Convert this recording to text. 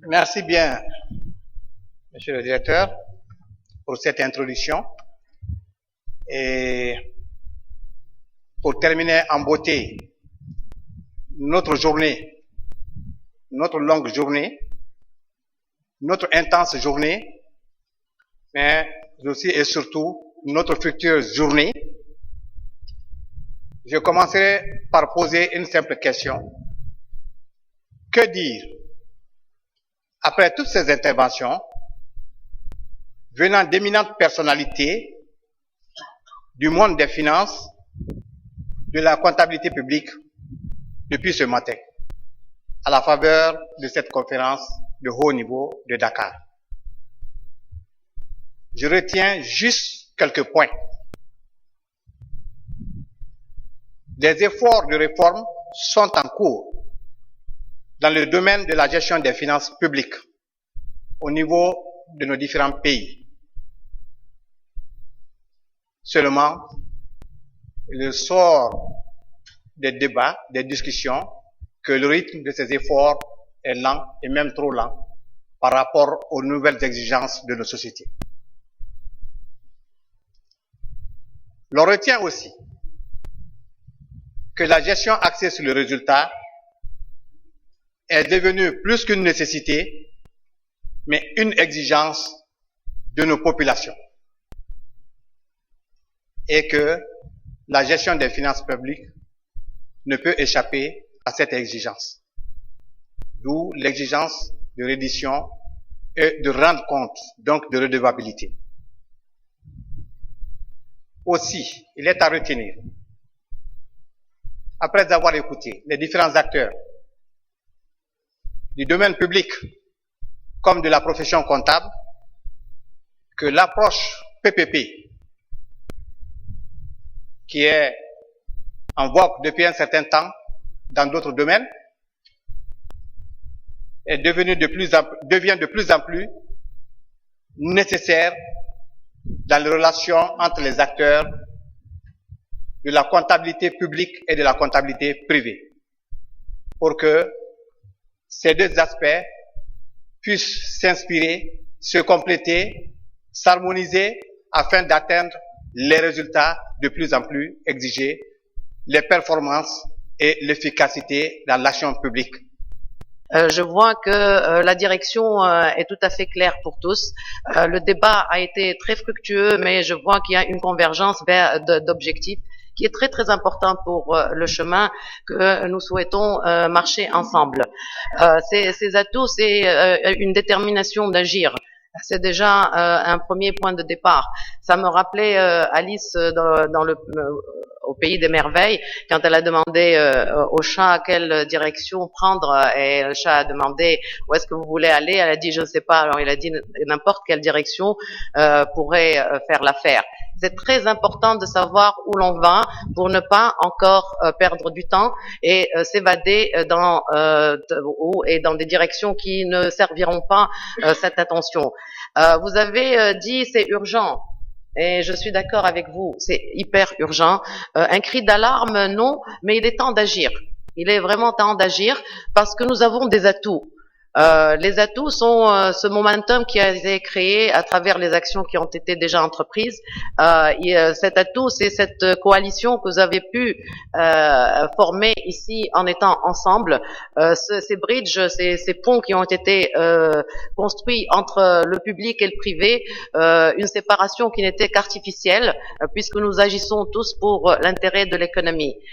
Merci bien, Monsieur le Directeur, pour cette introduction. Et pour terminer en beauté notre journée, notre longue journée, notre intense journée, mais aussi et surtout notre fructueuse journée, je commencerai par poser une simple question. Que dire après toutes ces interventions venant d'éminentes personnalités du monde des finances, de la comptabilité publique depuis ce matin, à la faveur de cette conférence de haut niveau de Dakar? Je retiens juste quelques points. Des efforts de réforme sont en cours dans le domaine de la gestion des finances publiques au niveau de nos différents pays. Seulement, il sort des débats, des discussions, que le rythme de ces efforts est lent et même trop lent par rapport aux nouvelles exigences de nos sociétés. L'on retient aussi que la gestion axée sur le résultat est devenue plus qu'une nécessité, mais une exigence de nos populations. Et que la gestion des finances publiques ne peut échapper à cette exigence. D'où l'exigence de reddition et de rendre compte, donc de redevabilité. Aussi, il est à retenir, après avoir écouté les différents acteurs du domaine public comme de la profession comptable, que l'approche PPP, qui est en vogue depuis un certain temps dans d'autres domaines, devient de plus en plus nécessaire dans les relations entre les acteurs de la comptabilité publique et de la comptabilité privée, pour que ces deux aspects puissent s'inspirer, se compléter, s'harmoniser afin d'atteindre les résultats de plus en plus exigés, les performances et l'efficacité dans l'action publique. Je vois que la direction est tout à fait claire pour tous. Le débat a été très fructueux, mais je vois qu'il y a une convergence vers d'objectifs qui est très très important pour le chemin que nous souhaitons marcher ensemble. Ces atouts, c'est une détermination d'agir. C'est déjà un premier point de départ. Ça me rappelait Alice au pays des merveilles, quand elle a demandé au chat quelle direction prendre, et le chat a demandé où est-ce que vous voulez aller. Elle a dit je ne sais pas. Alors il a dit n'importe quelle direction pourrait faire l'affaire. C'est très important de savoir où l'on va pour ne pas encore perdre du temps et s'évader dans des directions qui ne serviront pas cette attention. Vous avez dit c'est urgent. Et je suis d'accord avec vous, c'est hyper urgent. Un cri d'alarme, non, mais il est temps d'agir. Il est vraiment temps d'agir parce que nous avons des atouts. Les atouts sont ce momentum qui a été créé à travers les actions qui ont été déjà entreprises. Cet atout, c'est cette coalition que vous avez pu former ici en étant ensemble. Ces bridges, ces ponts qui ont été construits entre le public et le privé, une séparation qui n'était qu'artificielle, puisque nous agissons tous pour l'intérêt de l'économie.